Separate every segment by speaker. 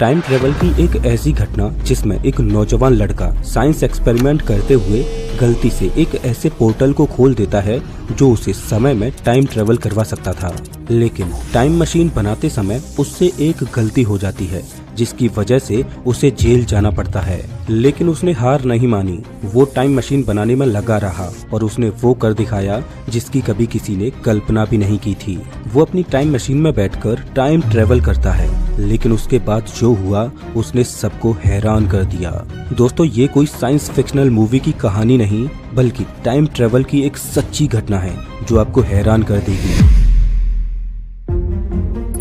Speaker 1: Time travel की एक ऐसी घटना जिसमें एक नौजवान लड़का साइंस एक्सपेरिमेंट करते हुए गलती से एक ऐसे पोर्टल को खोल देता है जो उसे समय में टाइम ट्रेवल करवा सकता था। लेकिन टाइम मशीन बनाते समय उससे एक गलती हो जाती है जिसकी वजह से उसे जेल जाना पड़ता है। लेकिन उसने हार नहीं मानी, वो टाइम मशीन बनाने में लगा रहा और उसने वो कर दिखाया जिसकी कभी किसी ने कल्पना भी नहीं की थी। वो अपनी टाइम मशीन में बैठकर टाइम ट्रेवल करता है, लेकिन उसके बाद जो हुआ उसने सबको हैरान कर दिया। दोस्तों, ये कोई साइंस फिक्शनल मूवी की कहानी नहीं बल्कि टाइम ट्रेवल की एक सच्ची घटना है जो आपको हैरान कर देगी।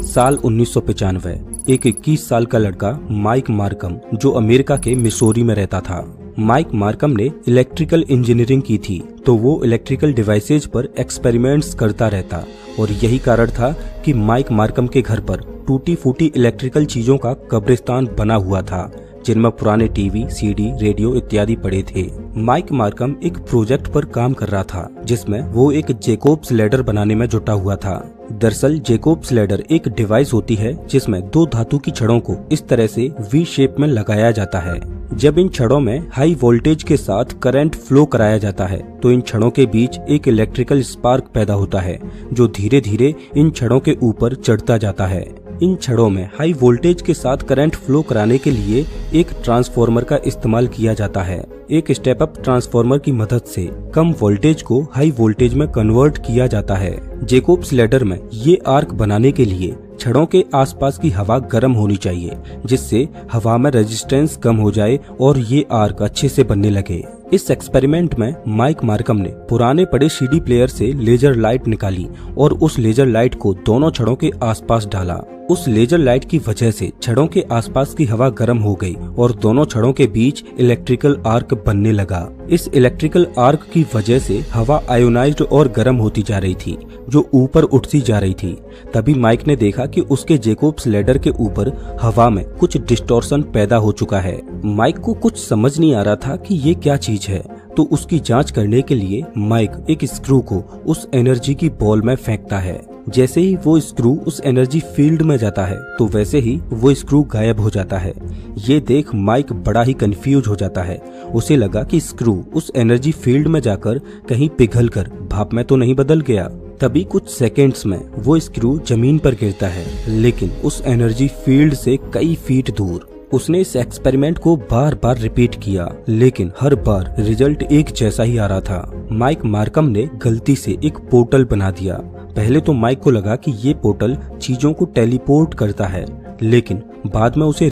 Speaker 1: साल 1995 एक 21 साल का लड़का माइक मार्कम जो अमेरिका के मिसौरी में रहता था। माइक मार्कम ने इलेक्ट्रिकल इंजीनियरिंग की थी, तो वो इलेक्ट्रिकल डिवाइसेज पर एक्सपेरिमेंट्स करता रहता और यही कारण था कि माइक मार्कम के घर पर टूटी फूटी इलेक्ट्रिकल चीजों का कब्रिस्तान बना हुआ था जिनमें पुराने टीवी, सीडी, रेडियो इत्यादि पड़े थे। माइक मार्कम एक प्रोजेक्ट पर काम कर रहा था जिसमें वो एक जैकोब्स लैडर बनाने में जुटा हुआ था। दरअसल जैकोब्स लैडर एक डिवाइस होती है जिसमें दो धातु की छड़ों को इस तरह से वी शेप में लगाया जाता है। जब इन छड़ों में हाई वोल्टेज के साथ करंट फ्लो कराया जाता है तो इन छड़ों के बीच एक इलेक्ट्रिकल स्पार्क पैदा होता है जो धीरे धीरे इन छड़ों के ऊपर चढ़ता जाता है। इन छड़ों में हाई वोल्टेज के साथ करंट फ्लो कराने के लिए एक ट्रांसफार्मर का इस्तेमाल किया जाता है। एक स्टेप अप ट्रांसफार्मर की मदद से कम वोल्टेज को हाई वोल्टेज में कन्वर्ट किया जाता है। जैकोब्स लैडर में ये आर्क बनाने के लिए छड़ों के आसपास की हवा गर्म होनी चाहिए जिससे हवा में रेजिस्टेंस कम हो जाए और ये आर्क अच्छे से बनने लगे। इस एक्सपेरिमेंट में माइक मार्कम ने पुराने पड़े सीडी प्लेयर से लेजर लाइट निकाली और उस लेजर लाइट को दोनों छड़ों के आसपास डाला। उस लेजर लाइट की वजह से छड़ों के आसपास की हवा गर्म हो गई और दोनों छड़ों के बीच इलेक्ट्रिकल आर्क बनने लगा। इस इलेक्ट्रिकल आर्क की वजह से हवा आयोनाइज्ड और गर्म होती जा रही थी जो ऊपर उठती जा रही थी। तभी माइक ने देखा कि उसके जैकोब्स लैडर के ऊपर हवा में कुछ डिस्टॉर्शन पैदा हो चुका है। माइक को कुछ समझ नहीं आ रहा था कि ये क्या चीज है, तो उसकी जांच करने के लिए माइक एक स्क्रू को उस एनर्जी की बॉल में फेंकता है। जैसे ही वो स्क्रू उस एनर्जी फील्ड में जाता है तो वैसे ही वो स्क्रू गायब हो जाता है। ये देख माइक बड़ा ही कंफ्यूज हो जाता है। उसे लगा कि स्क्रू उस एनर्जी फील्ड में जाकर कहीं पिघलकर भाप में तो नहीं बदल गया। तभी कुछ सेकेंड्स में वो स्क्रू जमीन पर गिरता है, लेकिन उस एनर्जी फील्ड से कई फीट दूर। उसने इस एक्सपेरिमेंट को बार बार रिपीट किया, लेकिन हर बार रिजल्ट एक जैसा ही आ रहा था। माइक मार्कम ने गलती से एक पोर्टल बना दिया। पहले तो माइक को लगा कि ये पोर्टल चीजों को टेलीपोर्ट करता है, लेकिन बाद में उसे